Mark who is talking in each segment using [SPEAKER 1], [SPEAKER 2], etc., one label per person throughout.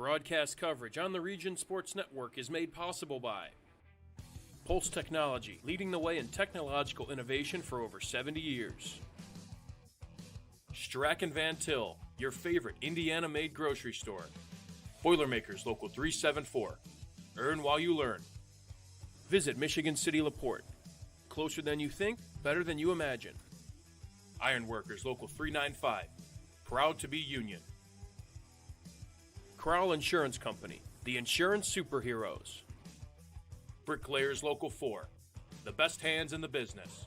[SPEAKER 1] Broadcast coverage on the Region Sports Network is made possible by Pulse Technology, leading the way in technological innovation for over 70 years. Strack & Van Til, your favorite Indiana-made grocery store. Boilermakers Local 374. Earn while you learn. Visit Michigan City LaPorte. Closer than you think, better than you imagine. Ironworkers Local 395. Proud to be union. Crowell Insurance Company, the insurance superheroes. Bricklayers Local 4, the best hands in the business.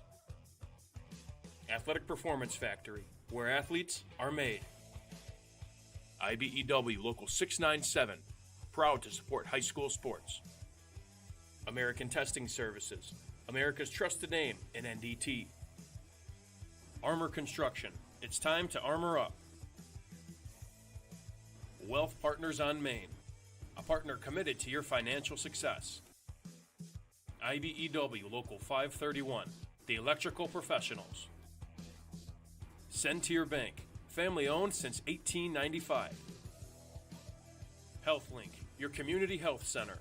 [SPEAKER 1] Athletic Performance Factory, where athletes are made. IBEW Local 697, proud to support high school sports. American Testing Services, America's trusted name in NDT. Armor Construction, it's time to armor up. Wealth Partners on Main, a partner committed to your financial success. IBEW Local 531, the electrical professionals. Centeer Bank, family owned since 1895. HealthLink, your community health center.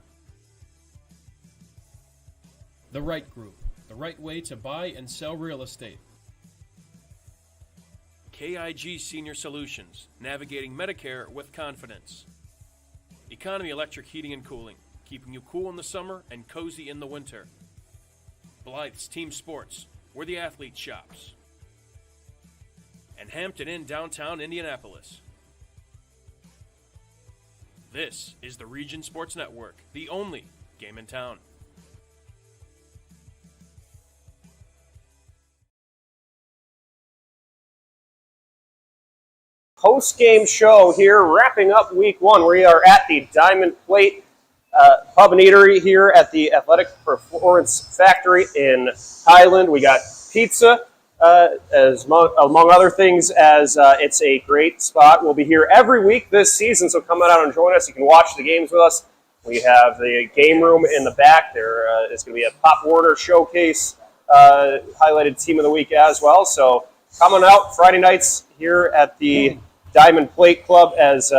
[SPEAKER 1] The Right Group, the right way to buy and sell real estate. KIG Senior Solutions, navigating Medicare with confidence. Economy Electric Heating and Cooling, keeping you cool in the summer and cozy in the winter. Blythe's Team Sports, where the athlete shops. And Hampton Inn downtown Indianapolis. This is the Region Sports Network, the only game in town.
[SPEAKER 2] Post-game show here, wrapping up week one. We are at the Diamond Plate Pub and Eatery here at the Athletic Performance Factory in Highland. We got pizza, among other things, as it's a great spot. We'll be here every week this season, so come on out and join us. You can watch the games with us. We have the game room in the back. There is going to be a Pop Warner showcase, highlighted team of the week as well. So come on out Friday nights here at the Diamond Plate Club, as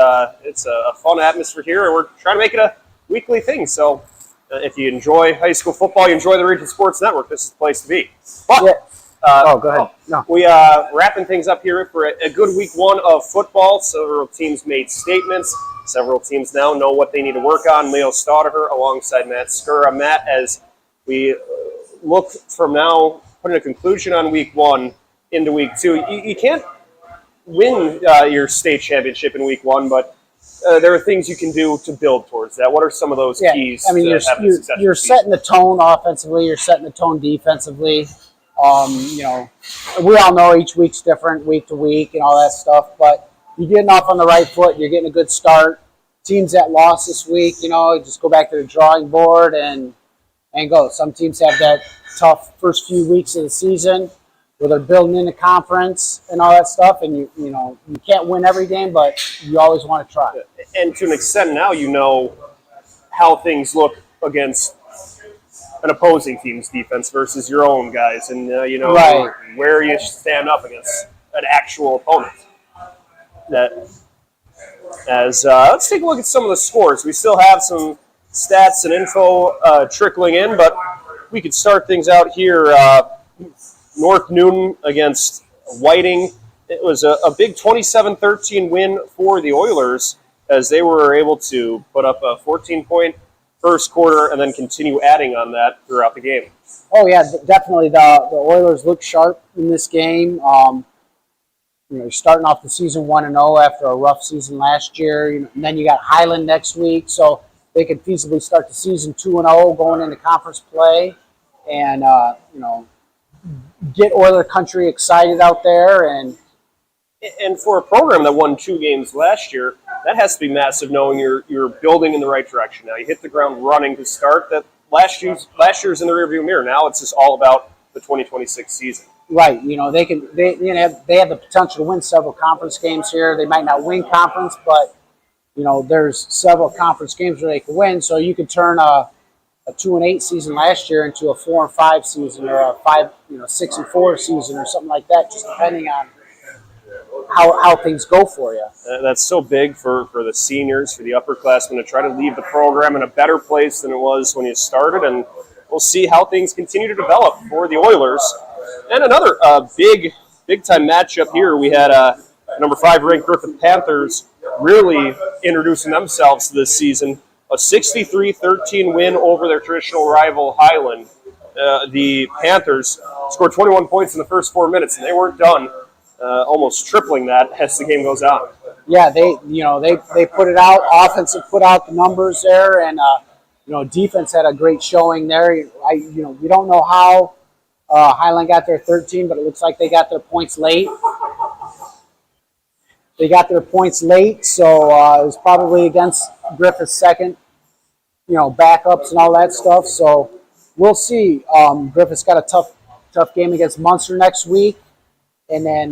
[SPEAKER 2] it's a fun atmosphere here, and we're trying to make it a weekly thing. So if you enjoy high school football, you enjoy the Region Sports Network, this is the place to be. But,
[SPEAKER 3] go ahead. No.
[SPEAKER 2] We wrapping things up here for a good week one of football. Several teams made statements. Several teams now know what they need to work on. Leo Staudaher alongside Matt Skura. Matt, as we look from now, putting a conclusion on week one into week two, you can't win your state championship in week one, but there are things you can do to build towards that. What are some of those keys?
[SPEAKER 3] I mean, you're setting the tone offensively. You're setting the tone defensively. We all know each week's different, week to week, and all that stuff. But you're getting off on the right foot. You're getting a good start. Teams that lost this week, just go back to the drawing board and go. Some teams have that tough first few weeks of the season where they're building in the conference and all that stuff, and you can't win every game, but you always want to try.
[SPEAKER 2] And to an extent now, you know how things look against an opposing team's defense versus your own guys, and
[SPEAKER 3] right.
[SPEAKER 2] where you stand up against an actual opponent. Let's take a look at some of the scores. We still have some stats and info trickling in, but we could start things out here. North Newton against Whiting. It was a big 27-13 win for the Oilers, as they were able to put up a 14-point first quarter and then continue adding on that throughout the game.
[SPEAKER 3] Oh, yeah, definitely. The Oilers looked sharp in this game. You're starting off the season 1-0 after a rough season last year. And then you got Highland next week, so they could feasibly start the season 2-0 going into conference play. And, get Oiler country excited out there.
[SPEAKER 2] And for a program that won 2 games last year, that has to be massive, knowing you're building in the right direction. Now you hit the ground running to start. That last year's in the rearview mirror. Now it's just all about the 2026 season.
[SPEAKER 3] Right. They have the potential to win several conference games here. They might not win conference, but there's several conference games where they can win. So you could turn a 2-8 season last year into a 4-5 season, or a 6-4 season, or something like that, just depending on how things go for you.
[SPEAKER 2] That's so big for the seniors, for the upperclassmen to try to leave the program in a better place than it was when you started, and we'll see how things continue to develop for the Oilers. And another big-time matchup here, we had number 5 ranked Griffith Panthers really introducing themselves this season. A 63-13 win over their traditional rival Highland. The Panthers scored 21 points in the first 4 minutes, and they weren't done. Almost tripling that as the game goes on.
[SPEAKER 3] Yeah, they put it out. Offense put out the numbers there, and defense had a great showing there. We don't know how Highland got their 13, but it looks like they got their points late. So it was probably against Griffith's second, backups and all that stuff. So we'll see. Griffith's got a tough game against Munster next week. And then,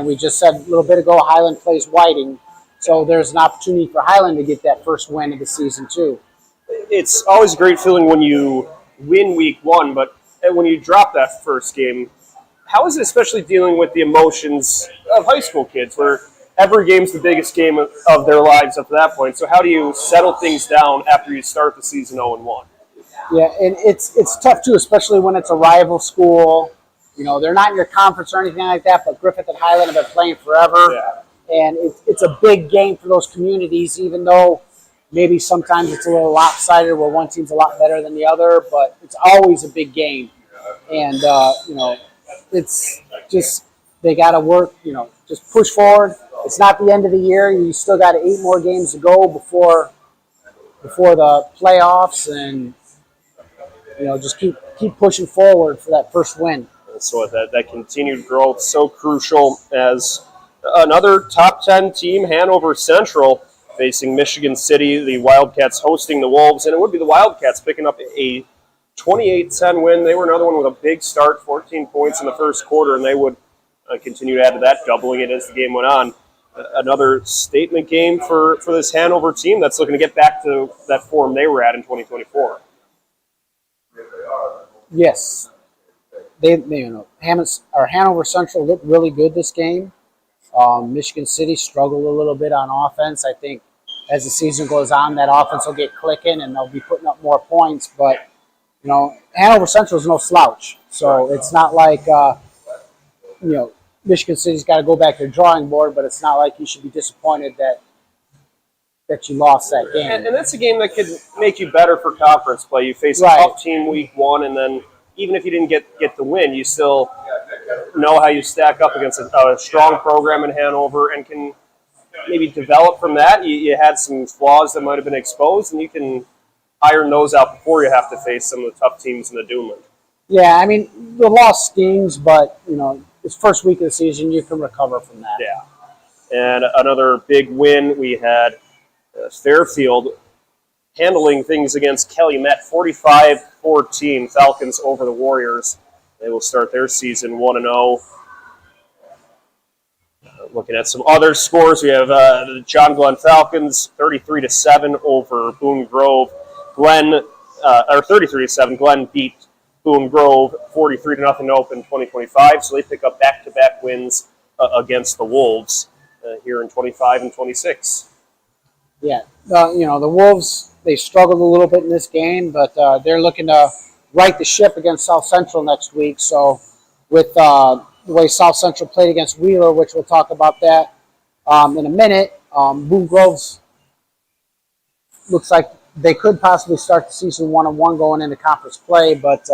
[SPEAKER 3] we just said a little bit ago, Highland plays Whiting. So there's an opportunity for Highland to get that first win of the season, too.
[SPEAKER 2] It's always a great feeling when you win week 1, but when you drop that first game, how is it especially dealing with the emotions of high school kids, where every game's the biggest game of their lives up to that point? So how do you settle things down after you start the season 0-1?
[SPEAKER 3] Yeah, and it's tough, too, especially when it's a rival school. They're not in your conference or anything like that, but Griffith and Highland have been playing forever. Yeah. And it's a big game for those communities, even though maybe sometimes it's a little lopsided where one team's a lot better than the other, but it's always a big game. And, it's just they got to work, just push forward. It's not the end of the year. You still got 8 more games to go before the playoffs, and, just keep pushing forward for that first win.
[SPEAKER 2] So that continued growth, so crucial, as another top 10 team, Hanover Central, facing Michigan City, the Wildcats hosting the Wolves, and it would be the Wildcats picking up a 28-10 win. They were another one with a big start, 14 points in the first quarter, and they would continue to add to that, doubling it as the game went on. Another statement game for this Hanover team that's looking to get back to that form they were at in 2024.
[SPEAKER 3] Yes. Hanover Central looked really good this game. Michigan City struggled a little bit on offense. I think as the season goes on, that offense will get clicking and they'll be putting up more points. But, Hanover Central is no slouch. So it's not like, Michigan City's got to go back to the drawing board, but it's not like you should be disappointed that you lost that game.
[SPEAKER 2] And that's a game that could make you better for conference play. You face a tough team week 1, and then even if you didn't get the win, you still know how you stack up against a strong program in Hanover and can maybe develop from that. You had some flaws that might have been exposed, and you can iron those out before you have to face some of the tough teams in the Duneland.
[SPEAKER 3] Yeah, the loss stings, but, it's first week of the season, you can recover from that.
[SPEAKER 2] Yeah. And another big win, we had Fairfield handling things against Calumet, 45-14, Falcons over the Warriors. They will start their season 1-0. Looking at some other scores, we have the John Glenn Falcons, 33-7 over Boone Grove. 33-7. Glenn beat Boone Grove 43-0 to open 2025, so they pick up back-to-back wins against the Wolves here in 25 and 26.
[SPEAKER 3] Yeah, the Wolves, they struggled a little bit in this game, but they're looking to right the ship against South Central next week. So with the way South Central played against Wheeler, which we'll talk about that in a minute, Boone Grove's looks like they could possibly start the season 1-1 going into conference play, but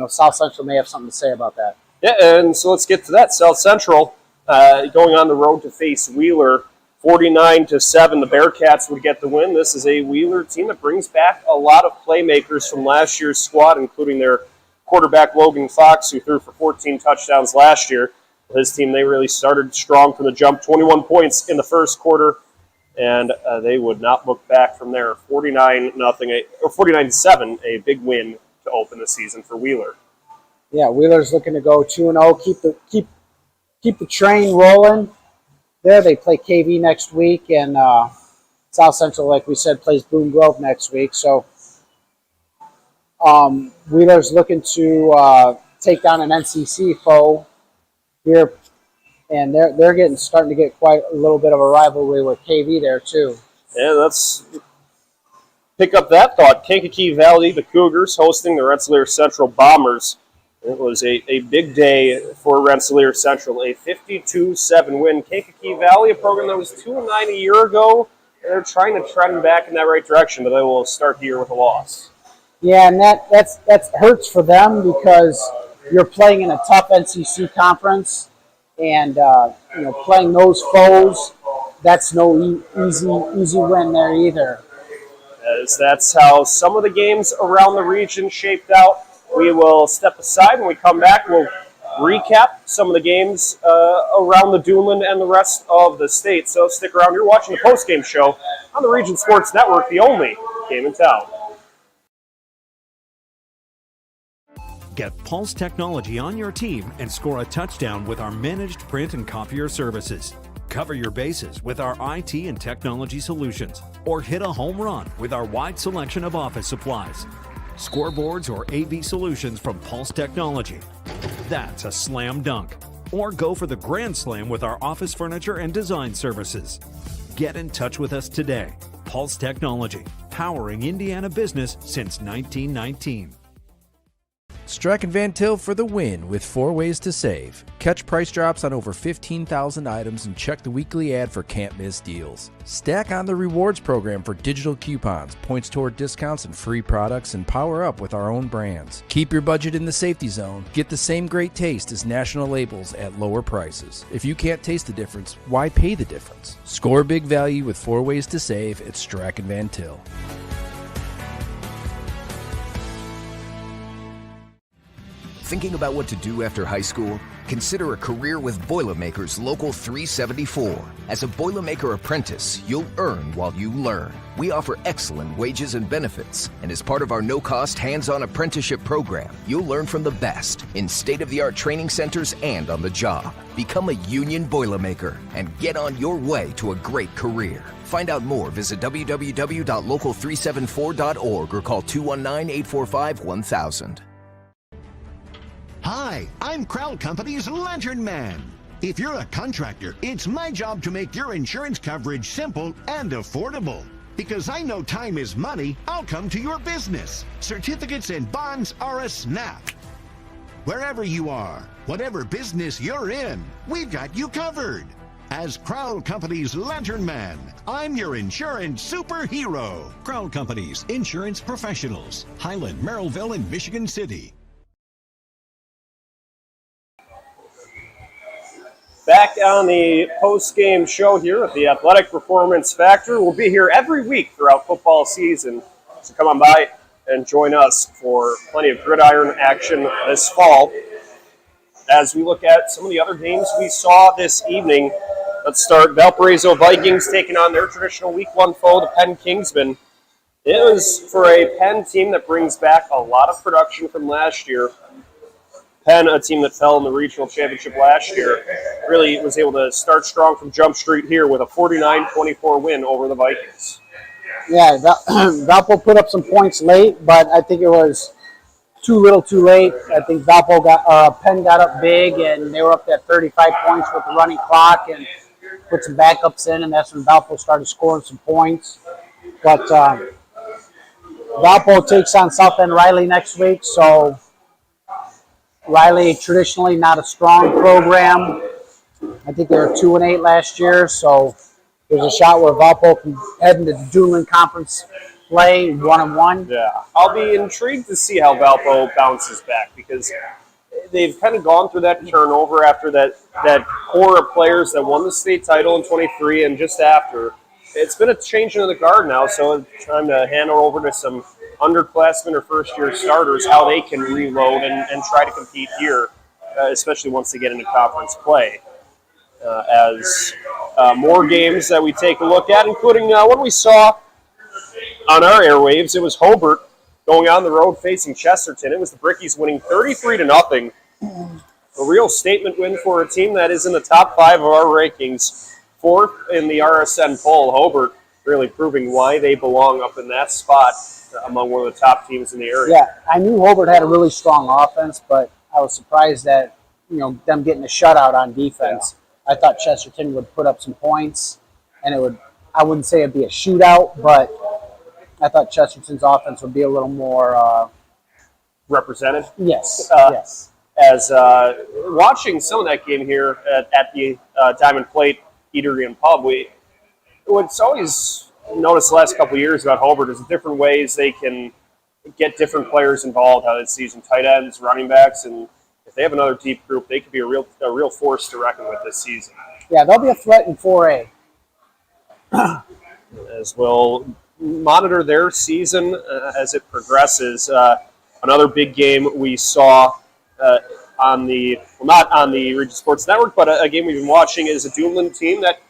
[SPEAKER 3] South Central may have something to say about that.
[SPEAKER 2] Yeah, and so let's get to that. South Central going on the road to face Wheeler, 49-7. The Bearcats would get the win. This is a Wheeler team that brings back a lot of playmakers from last year's squad, including their quarterback Logan Fox, who threw for 14 touchdowns last year. His team, they really started strong from the jump, 21 points in the first quarter. And they would not look back from there. 49-7, a big win to open the season for Wheeler.
[SPEAKER 3] Yeah, Wheeler's looking to go 2-0, keep the train rolling. There, they play KV next week, and South Central, like we said, plays Boone Grove next week. So Wheeler's looking to take down an NCC foe here and they're starting to get quite a little bit of a rivalry with KV there too.
[SPEAKER 2] Yeah, let's pick up that thought. Kankakee Valley, the Cougars, hosting the Rensselaer Central Bombers. It was a big day for Rensselaer Central, a 52-7 win. Kankakee Valley, a program that was 2-9 a year ago, they're trying to trend back in that right direction, but they will start the year with a loss.
[SPEAKER 3] Yeah, and that hurts for them because you're playing in a tough NCC conference, and playing those foes, that's no easy win there either.
[SPEAKER 2] As that's how some of the games around the region shaped out. We will step aside. When we come back, we'll recap some of the games around the Duneland and the rest of the state. So stick around. You're watching the post-game show on the Region Sports Network, the only game in town.
[SPEAKER 4] Get Pulse Technology on your team and score a touchdown with our managed print and copier services. Cover your bases with our IT and technology solutions, or hit a home run with our wide selection of office supplies. Scoreboards or AV solutions from Pulse Technology. That's a slam dunk. Or go for the grand slam with our office furniture and design services. Get in touch with us today. Pulse Technology, powering Indiana business since 1919.
[SPEAKER 5] Strack & Van Til for the win with 4 ways to save. Catch price drops on over 15,000 items and check the weekly ad for can't miss deals. Stack on the rewards program for digital coupons, points toward discounts and free products, and power up with our own brands. Keep your budget in the safety zone. Get the same great taste as national labels at lower prices. If you can't taste the difference, why pay the difference? Score big value with 4 ways to save at Strack & Van Til.
[SPEAKER 6] Thinking about what to do after high school? Consider a career with Boilermakers Local 374. As a Boilermaker apprentice, you'll earn while you learn. We offer excellent wages and benefits, and as part of our no-cost hands-on apprenticeship program, you'll learn from the best in state-of-the-art training centers and on the job. Become a union Boilermaker and get on your way to a great career. Find out more, visit www.local374.org or call 219-845-1000.
[SPEAKER 7] Hi, I'm Crowell Company's Lantern Man. If you're a contractor, it's my job to make your insurance coverage simple and affordable. Because I know time is money, I'll come to your business. Certificates and bonds are a snap. Wherever you are, whatever business you're in, we've got you covered. As Crowell Company's Lantern Man, I'm your insurance superhero.
[SPEAKER 8] Crowell Company's Insurance Professionals, Highland, Merrillville, and Michigan City.
[SPEAKER 2] Back on the post-game show here at the Athletic Performance Factory. We'll be here every week throughout football season. So come on by and join us for plenty of gridiron action this fall. As we look at some of the other games we saw this evening, let's start Valparaiso Vikings taking on their traditional Week 1 foe, the Penn Kingsmen. It was for a Penn team that brings back a lot of production from last year. Penn, a team that fell in the regional championship last year, really was able to start strong from Jump Street here with a 49-24 win over the Vikings.
[SPEAKER 3] Yeah, Valpo put up some points late, but I think it was too little too late. I think Penn got up big, and they were up at 35 points with the running clock and put some backups in, and that's when Valpo started scoring some points. But Valpo takes on South End Riley next week, so Riley, traditionally not a strong program. I think they were 2-8 last year, so there's a shot where Valpo can head into the Duneland Conference play 1-1.
[SPEAKER 2] Yeah, I'll be intrigued to see how Valpo bounces back because they've kind of gone through that turnover after that core of players that won the state title in 23 and just after. It's been a change into the guard now, so it's time to hand it over to some underclassmen or first-year starters, how they can reload and try to compete here, especially once they get into conference play. As more games that we take a look at, including what we saw on our airwaves, it was Hobart going on the road facing Chesterton. It was the Brickies winning 33-0. A real statement win for a team that is in the top 5 of our rankings, 4th in the RSN poll. Hobart really proving why they belong up in that spot among one of the top teams in the area.
[SPEAKER 3] Yeah, I knew Hobart had a really strong offense, but I was surprised that them getting a shutout on defense. I thought Chesterton would put up some points, and I wouldn't say it'd be a shootout, but I thought Chesterton's offense would be a little more
[SPEAKER 2] Represented.
[SPEAKER 3] yes.
[SPEAKER 2] As watching some of that game here at the Diamond Plate Eatery and Pub, what's always noticed the last couple of years about Hobart is the different ways they can get different players involved out of the season, tight ends, running backs, and if they have another deep group, they could be a real force to reckon with this season.
[SPEAKER 3] Yeah, they'll be a threat in 4A.
[SPEAKER 2] As we'll monitor their season as it progresses. Another big game we saw not on the Region Sports Network, but a game we've been watching is a Duneland team that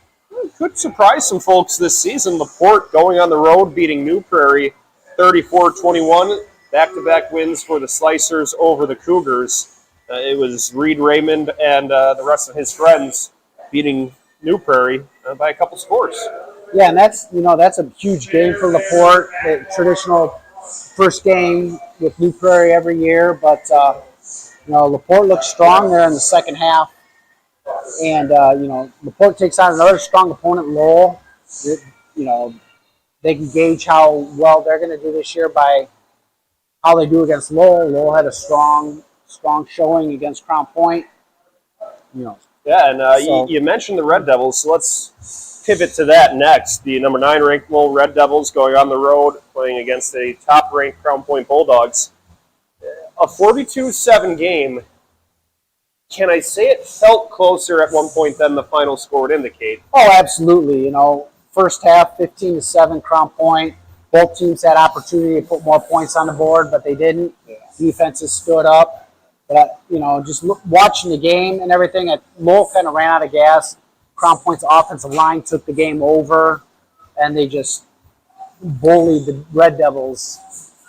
[SPEAKER 2] could surprise some folks this season. LaPorte going on the road, beating New Prairie 34-21. Back-to-back wins for the Slicers over the Cougars. It was Reed Raymond and the rest of his friends beating New Prairie by a couple scores.
[SPEAKER 3] Yeah, and that's a huge game for LaPorte. The traditional first game with New Prairie every year, but LaPorte looks strong there in the second half, and LaPorte takes on another strong opponent, Lowell. They can gauge how well they're going to do this year by how they do against Lowell. Lowell had a strong showing against Crown Point.
[SPEAKER 2] Yeah, and you mentioned the Red Devils, so let's pivot to that next. The number 9 ranked Lowell Red Devils going on the road, playing against a top-ranked Crown Point Bulldogs. A 42-7 game. Can I say it felt closer at one point than the final score would indicate?
[SPEAKER 3] Oh, absolutely. First half, 15-7, Crown Point. Both teams had opportunity to put more points on the board, but they didn't. Yeah. Defenses stood up. But, watching the game and everything, Lowell kind of ran out of gas. Crown Point's offensive line took the game over, and they just bullied the Red Devils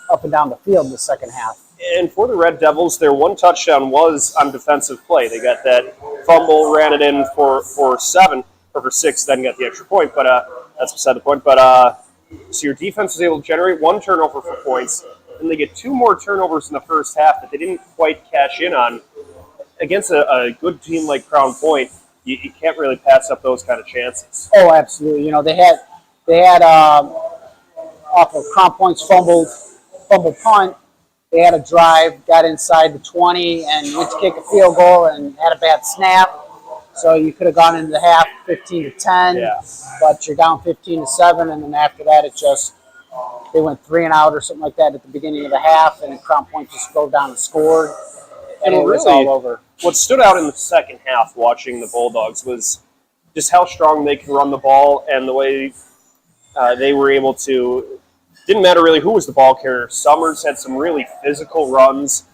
[SPEAKER 3] up and down the field in the second half.
[SPEAKER 2] And for the Red Devils, their one touchdown was on defensive play. They got that fumble, ran it in for 6, then got the extra point. But that's beside the point. But so your defense was able to generate one turnover for points, and they get 2 more turnovers in the first half that they didn't quite cash in on. Against a good team like Crown Point, you can't really pass up those kind of chances.
[SPEAKER 3] Oh, absolutely. They had off of Crown Point's fumble punt. They had a drive, got inside the 20, and went to kick a field goal and had a bad snap. So you could have gone into the half 15-10, but you're down 15-7, and then after that, they went 3 and out or something like that at the beginning of the half, and then Crown Point just drove down and scored, and it was all over.
[SPEAKER 2] What stood out in the second half watching the Bulldogs was just how strong they can run the ball and the way they were able to. Didn't matter really who was the ball carrier. Summers had some really physical runs,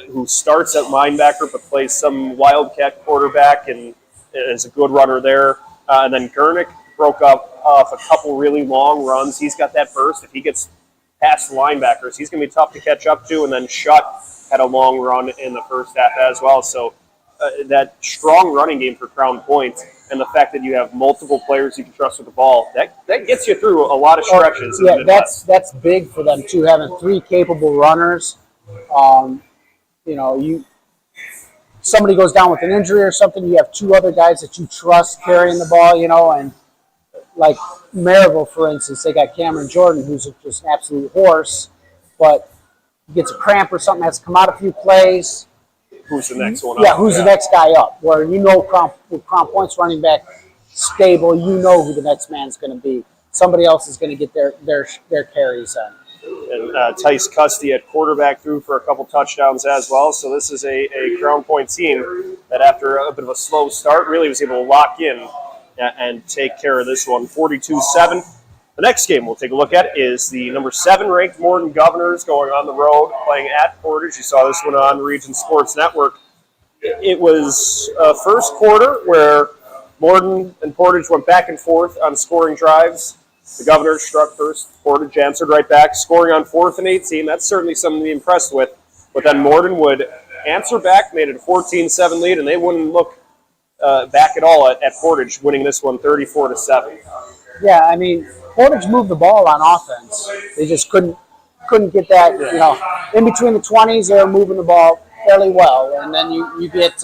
[SPEAKER 2] who starts at linebacker but plays some wildcat quarterback and is a good runner there. And then Gurnick broke up off a couple really long runs. He's got that burst. If he gets past the linebackers, he's going to be tough to catch up to. And then Shutt had a long run in the first half as well. So that strong running game for Crown Point and the fact that you have multiple players you can trust with the ball, that gets you through a lot of stretches.
[SPEAKER 3] Yeah, that's big for them too, having 3 capable runners. Somebody goes down with an injury or something, you have 2 other guys that you trust carrying the ball, and like Maryville, for instance, they got Cameron Jordan, who's just an absolute horse, but he gets a cramp or something, has to come out a few plays.
[SPEAKER 2] Who's the next one up?
[SPEAKER 3] Yeah, who's the next guy up? Where Crown Point's running back stable, who the next man's going to be. Somebody else is going to get their carries in.
[SPEAKER 2] And Tice Custy at quarterback threw for a couple touchdowns as well. So this is a Crown Point team that after a bit of a slow start really was able to lock in and take care of this one, 42-7. The next game we'll take a look at is the number 7 ranked Morton Governors going on the road, playing at Portage. You saw this one on Region Sports Network. It was a first quarter where Morton and Portage went back and forth on scoring drives. The Governors struck first. Portage answered right back, scoring on 4th and 18. That's certainly something to be impressed with. But then Morton would answer back, made it a 14-7 lead, and they wouldn't look back at all at Portage, winning this one 34-7.
[SPEAKER 3] Yeah, Portage moved the ball on offense. They just couldn't get that, in between the 20s, they were moving the ball fairly well. And then you get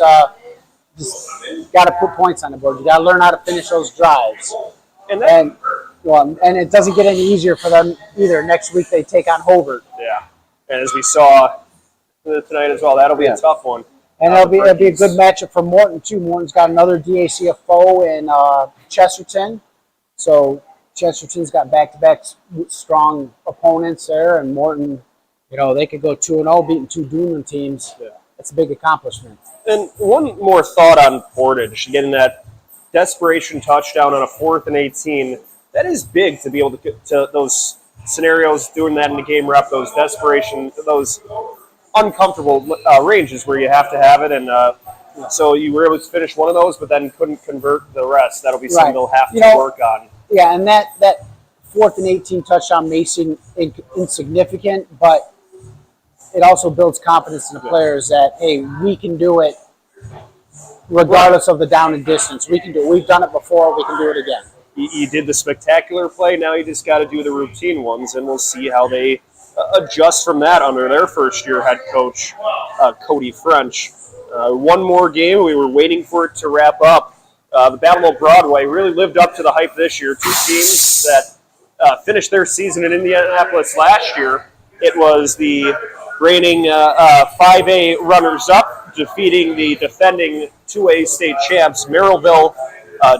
[SPEAKER 3] just got to put points on the board. You got to learn how to finish those drives.
[SPEAKER 2] And
[SPEAKER 3] And it doesn't get any easier for them either. Next week they take on Hobart.
[SPEAKER 2] yeah, and as we saw tonight as well, that'll be a tough one.
[SPEAKER 3] And it'll be a good matchup for Morton too. Morton's got another DACF foe in Chesterton, so Chesterton's got back-to-back strong opponents there, and Morton, they could go 2-0, beating two Duneland teams. Yeah. That's a big accomplishment.
[SPEAKER 2] And one more thought on Portage, getting that desperation touchdown on a 4th and 18. That is big to be able to get to those scenarios, doing that in the game rep, those desperation, those uncomfortable ranges where you have to have it, and so you were able to finish one of those, but then couldn't convert the rest. That'll be something they'll have to work on.
[SPEAKER 3] Yeah, and that 4th and 18 touchdown may seem insignificant, but it also builds confidence in the players that, hey, we can do it regardless of the down and distance. We can do it. We've done it before. We can do it again.
[SPEAKER 2] You did the spectacular play. Now you just got to do the routine ones, and we'll see how they adjust from that under their first-year head coach, Cody French. One more game. We were waiting for it to wrap up. The Battle of Broadway really lived up to the hype this year. Two teams that finished their season in Indianapolis last year. It was the reigning 5A runners-up defeating the defending 2A state champs, Merrillville,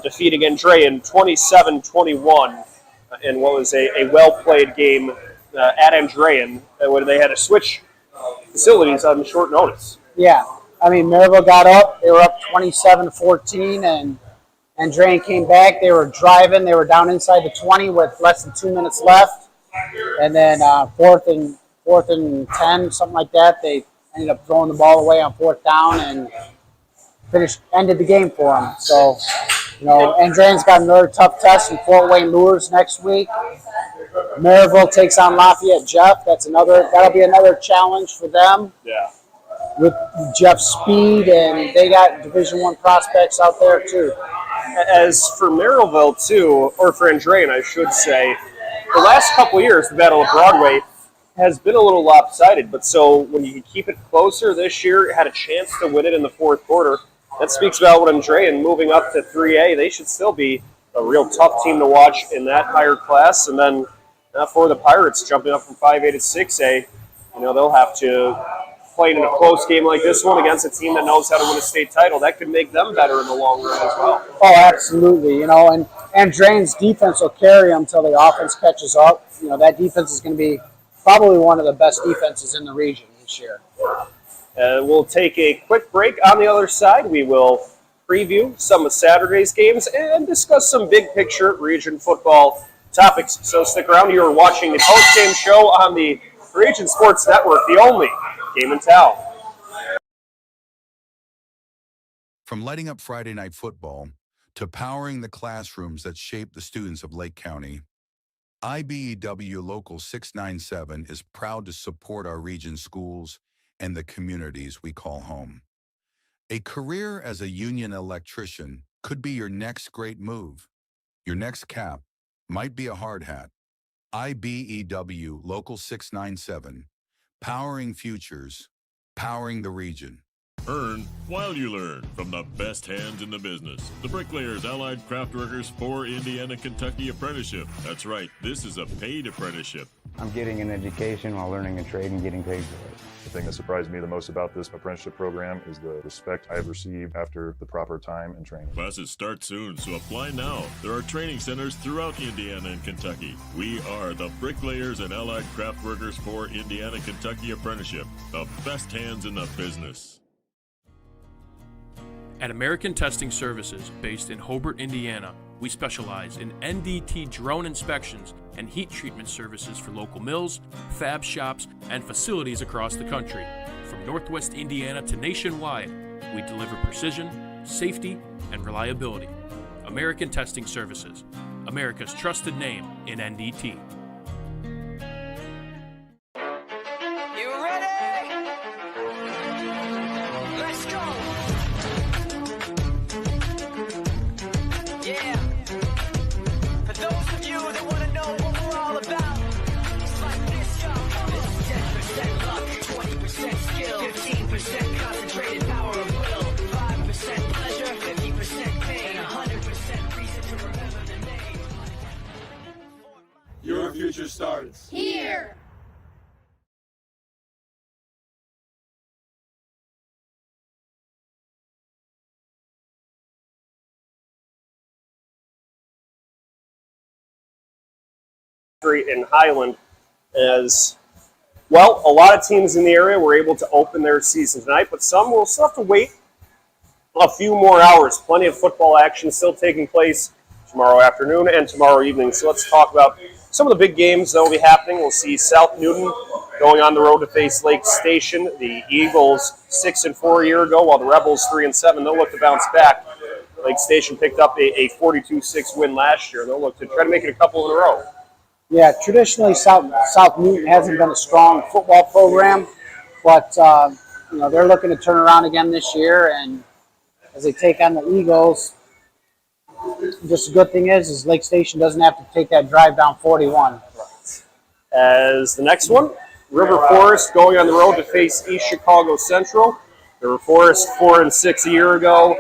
[SPEAKER 2] defeating Andrean 27-21 in what was a well-played game at Andrean, where they had to switch facilities on short notice.
[SPEAKER 3] Yeah. I mean, Maryville got up. They were up 27-14, and Andrean came back. They were driving. They were down inside the 20 with less than 2 minutes left. And then fourth and 10, something like that, they ended up throwing the ball away on 4th down and ended the game for them. So, Andrean's got another tough test in Fort Wayne Lures next week. Maryville takes on Lafayette Jeff. That'll be another challenge for them.
[SPEAKER 2] Yeah.
[SPEAKER 3] With Jeff's speed, and they got Division I prospects out there too.
[SPEAKER 2] As for Merrillville too, or for Andrean, I should say, the last couple of years, the Battle of Broadway has been a little lopsided. But so when you keep it closer this year, it had a chance to win it in the 4th quarter. That speaks about what Andrean moving up to 3A. They should still be a real tough team to watch in that higher class. And then for the Pirates jumping up from 5A to 6A, they'll have to play in a close game like this one against a team that knows how to win a state title. That could make them better in the long run as well.
[SPEAKER 3] Oh, absolutely. And Andrean's defense will carry them until the offense catches up. That defense is going to be probably one of the best defenses in the region this year.
[SPEAKER 2] We'll take a quick break. On the other side, we will preview some of Saturday's games and discuss some big picture region football topics. So stick around. You are watching the post-game show on the Region Sports Network, the only game in town.
[SPEAKER 9] From lighting up Friday night football to powering the classrooms that shape the students of Lake County, IBEW Local 697 is proud to support our region schools and the communities we call home. A career as a union electrician could be your next great move. Your next cap might be a hard hat. IBEW Local 697, powering futures, powering the region.
[SPEAKER 10] Earn while you learn from the best hands in the business. The Bricklayers Allied Craft Workers for Indiana, Kentucky Apprenticeship. That's right, this is a paid apprenticeship.
[SPEAKER 11] I'm getting an education while learning a trade and getting paid for it.
[SPEAKER 12] The thing that surprised me the most about this apprenticeship program is the respect I've received after the proper time and training.
[SPEAKER 10] Classes start soon, so apply now. There are training centers throughout Indiana and Kentucky. We are the Bricklayers and Allied Craft Workers for Indiana, Kentucky Apprenticeship. The best hands in the business.
[SPEAKER 1] At American Testing Services, based in Hobart, Indiana, we specialize in NDT drone inspections and heat treatment services for local mills, fab shops, and facilities across the country. From Northwest Indiana to nationwide, we deliver precision, safety, and reliability. American Testing Services, America's trusted name in NDT.
[SPEAKER 13] You ready? Let's go! Yeah. For those of you that want to know what we're all about, it's like this, y'all. This is 10% luck, 20% skill, 15% concentrated power of will, 5% pleasure.
[SPEAKER 2] in Highland. As well, a lot of teams in the area were able to open their season tonight, but some will still have to wait a few more hours. Plenty of football action still taking place tomorrow afternoon and tomorrow evening. So let's talk about some of the big games that will be happening. We'll see South Newton going on the road to face Lake Station. The Eagles 6-4 a year ago, while the Rebels 3-7. They'll look to bounce back. Lake Station picked up a 42-6 win last year. They'll look to try to make it a couple in a row.
[SPEAKER 3] Yeah, traditionally South Newton hasn't been a strong football program, but they're looking to turn around again this year. And as they take on the Eagles, just the good thing is Lake Station doesn't have to take that drive down 41.
[SPEAKER 2] As the next one, River Forest going on the road to face East Chicago Central. River Forest 4-6 a year ago,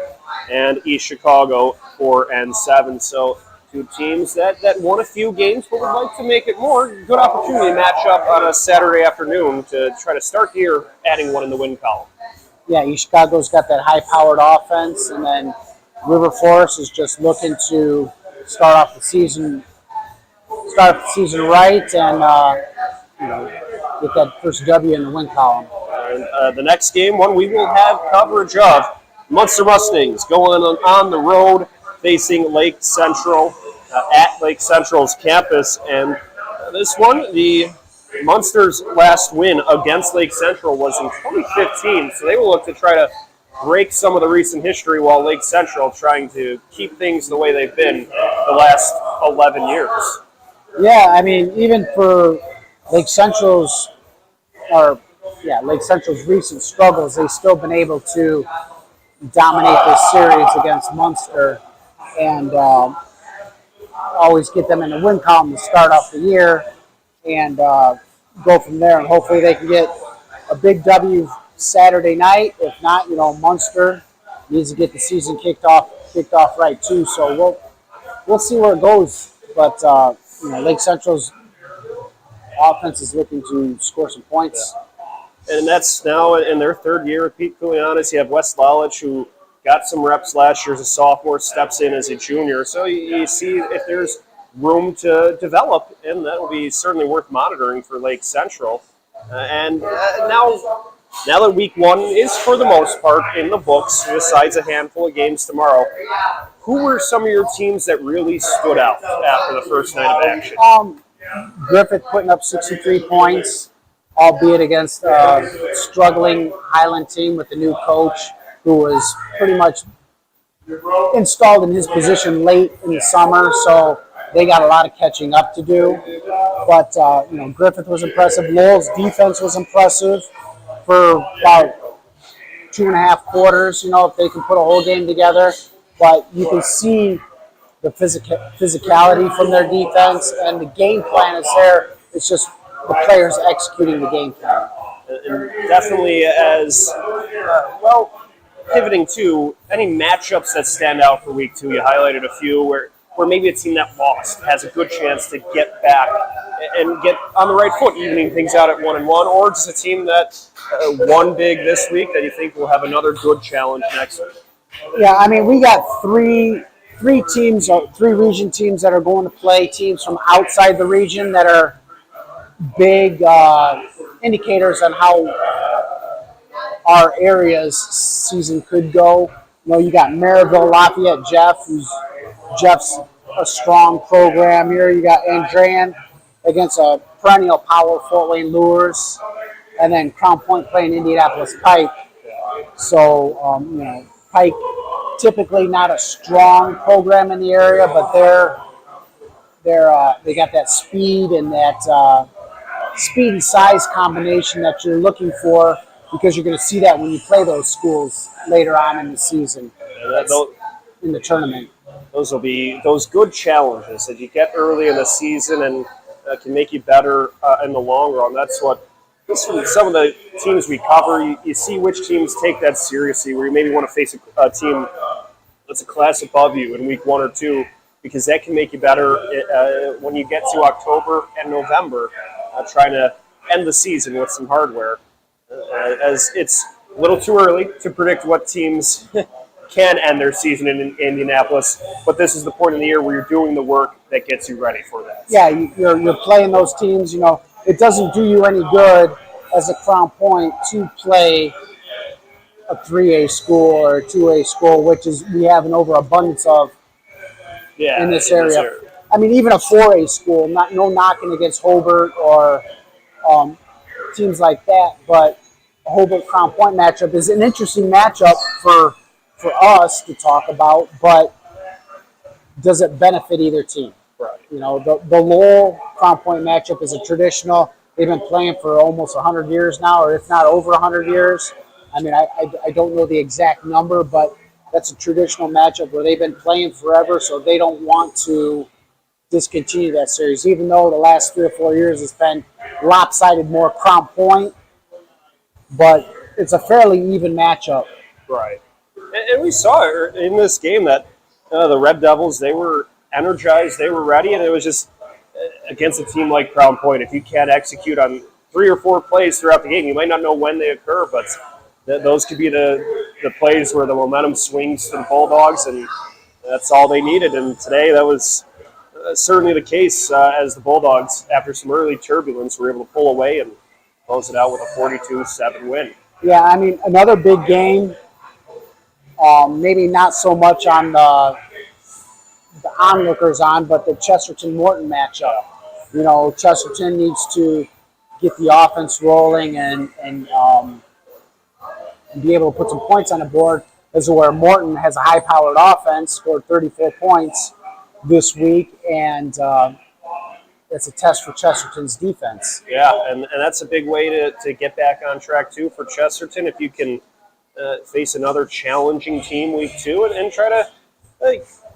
[SPEAKER 2] and East Chicago 4-7. So two teams that won a few games but would like to make it more. Good opportunity to match up on a Saturday afternoon to try to start the year adding one in the win column.
[SPEAKER 3] Yeah, East Chicago's got that high-powered offense, and then River Forest is just looking to start off the season right and get that first W in the win column.
[SPEAKER 2] And the next game, one we will have coverage of, Munster Mustangs going on the road facing Lake Central at Lake Central's campus. And this one, the Munster's last win against Lake Central was in 2015, so they will look to try to break some of the recent history while Lake Central trying to keep things the way they've been the last 11 years.
[SPEAKER 3] Yeah, I mean, even for Lake Central's recent struggles, they've still been able to dominate this series against Munster and always get them in the win column to start off the year and go from there. And hopefully they can get a big W Saturday night. If not, Munster needs to get the season kicked off right too. So we'll see where it goes. But Lake Central's offense is looking to score some points.
[SPEAKER 2] And that's now in their third year with Pete Koulianis. You have Wes Lalich, who got some reps last year as a sophomore, steps in as a junior. So you see if there's room to develop, and that will be certainly worth monitoring for Lake Central. Now that week one is for the most part in the books, besides a handful of games tomorrow, who were some of your teams that really stood out after the first night of action?
[SPEAKER 3] Griffith putting up 63 points, albeit against a struggling Highland team with the new coach who was pretty much installed in his position late in the summer, so they got a lot of catching up to do. But, Griffith was impressive. Lowell's defense was impressive for about 2.5 quarters, if they can put a whole game together. But you can see the physicality from their defense, and the game plan is there. It's just the players executing the game plan.
[SPEAKER 2] And definitely pivoting to any matchups that stand out for week two. You highlighted a few where maybe a team that lost has a good chance to get back and get on the right foot, evening things out at 1-1, or just a team that won big this week that you think will have another good challenge next week.
[SPEAKER 3] Yeah, I mean, we got three region teams that are going to play teams from outside the region that are big indicators on how our area's season could go. You got Maryville, Lafayette, Jeff's a strong program here. You got Andrean against a perennial power, Fort Wayne Lures, and then Crown Point playing Indianapolis Pike. So, Pike typically not a strong program in the area, but they got that speed and that speed and size combination that you're looking for, because you're going to see that when you play those schools later on in the season, in the tournament.
[SPEAKER 2] Those will be those good challenges that you get early in the season and can make you better in the long run. That's what some of the teams we cover, you see which teams take that seriously, where you maybe want to face a team that's a class above you in week 1 or 2, because that can make you better when you get to October and November, trying to end the season with some hardware. As it's a little too early to predict what teams can end their season in Indianapolis. But this is the point in the year where you're doing the work that gets you ready for that.
[SPEAKER 3] Yeah, you're playing those teams. It doesn't do you any good as a Crown Point to play a 3A school or a 2A school, which is we have an overabundance of in this area. I mean, even a 4A school, no knocking against Hobart or teams like that, but a Hobart Crown Point matchup is an interesting matchup for us to talk about, but does it benefit either team?
[SPEAKER 2] Right.
[SPEAKER 3] The Lowell Crown Point matchup is a traditional. They've been playing for almost 100 years now, or if not over 100 years. I mean, I don't know the exact number, but that's a traditional matchup where they've been playing forever, so they don't want to discontinue that series, even though the last 3 or 4 years it's been lopsided more Crown Point, but it's a fairly even matchup.
[SPEAKER 2] Right. And we saw in this game that the Red Devils, they were energized, they were ready, and it was just against a team like Crown Point, if you can't execute on 3 or 4 plays throughout the game, you might not know when they occur, but those could be the plays where the momentum swings to the Bulldogs, and that's all they needed. And today that was certainly the case as the Bulldogs, after some early turbulence, were able to pull away and close it out with a 42-7 win.
[SPEAKER 3] Yeah, I mean, another big game, maybe not so much on the onlookers on, but the Chesterton-Morton matchup. Chesterton needs to get the offense rolling and be able to put some points on the board, as where Morton has a high-powered offense, scored 34 points this week, and it's a test for Chesterton's defense.
[SPEAKER 2] Yeah, and that's a big way to get back on track, too, for Chesterton, if you can face another challenging team week 2 and try to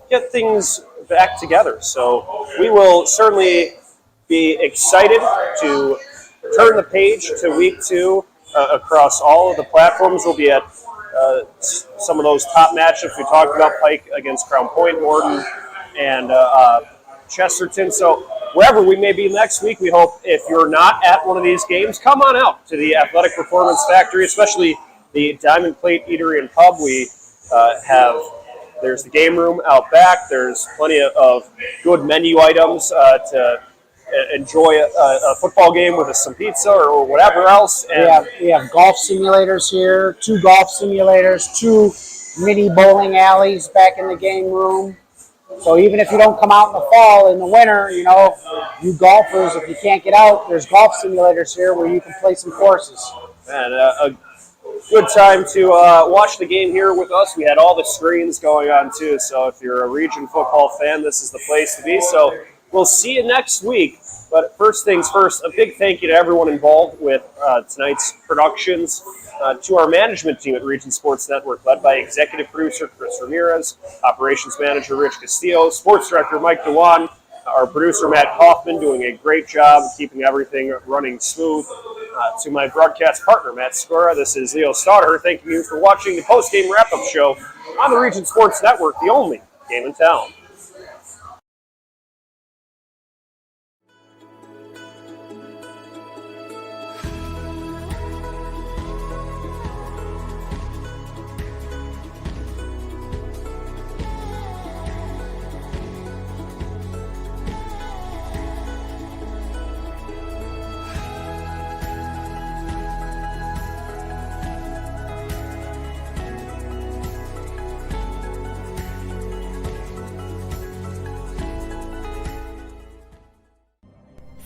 [SPEAKER 2] get things back together. So we will certainly be excited to turn the page to week 2 across all of the platforms. We'll be at some of those top matchups we talked about, Pike against Crown Point, Morton, and Chesterton. So wherever we may be next week, we hope if you're not at one of these games, come on out to the Athletic Performance Factory, especially the Diamond Plate Eatery and Pub. We there's the game room out back. There's plenty of good menu items to enjoy a football game with some pizza or whatever else. And
[SPEAKER 3] we have golf simulators here, 2 golf simulators, 2 mini bowling alleys back in the game room. So even if you don't come out in the fall, in the winter, you golfers, if you can't get out, there's golf simulators here where you can play some courses.
[SPEAKER 2] And a good time to watch the game here with us. We had all the screens going on too, so if you're a Region football fan, this is the place to be. So we'll see you next week. But first things first, a big thank you to everyone involved with tonight's productions, to our management team at Region Sports Network, led by executive producer Chris Ramirez, operations manager Rich Castillo, sports director Mike Dewan, our producer Matt Kaufman doing a great job keeping everything running smooth. To my broadcast partner Matt Skora, this is Leo Stauder. Thanking you for watching the post-game wrap-up show on the Region Sports Network, the only game in town.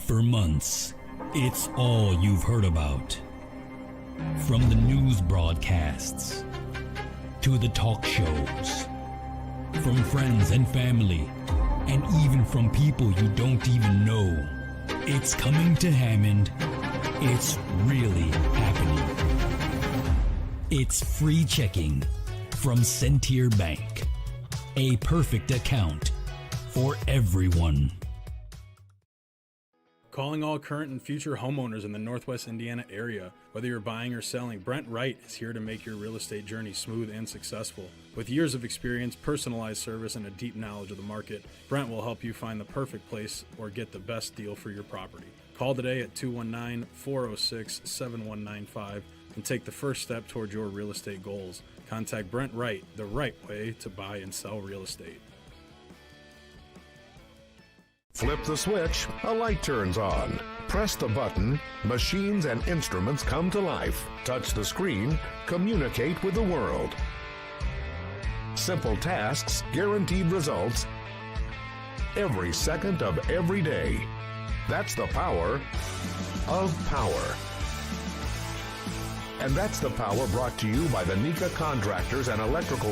[SPEAKER 14] For months, it's all you've heard about. From the news broadcasts to the talk shows, from friends and family, and even from people you don't even know. It's coming to Hammond. It's really happening. It's free checking from Centier Bank. A perfect account for everyone.
[SPEAKER 15] Calling all current and future homeowners in the Northwest Indiana area. Whether you're buying or selling, Brent Wright is here to make your real estate journey smooth and successful. With years of experience, personalized service, and a deep knowledge of the market, Brent will help you find the perfect place or get the best deal for your property. Call today at 219-406-7195 and take the first step toward your real estate goals. Contact Brent Wright, the right way to buy and sell real estate.
[SPEAKER 16] Flip the switch, a light turns on. Press the button, machines and instruments come to life. Touch the screen, communicate with the world. Simple tasks, guaranteed results, every second of every day. That's the power of power. And that's the power brought to you by the Nika Contractors and Electrical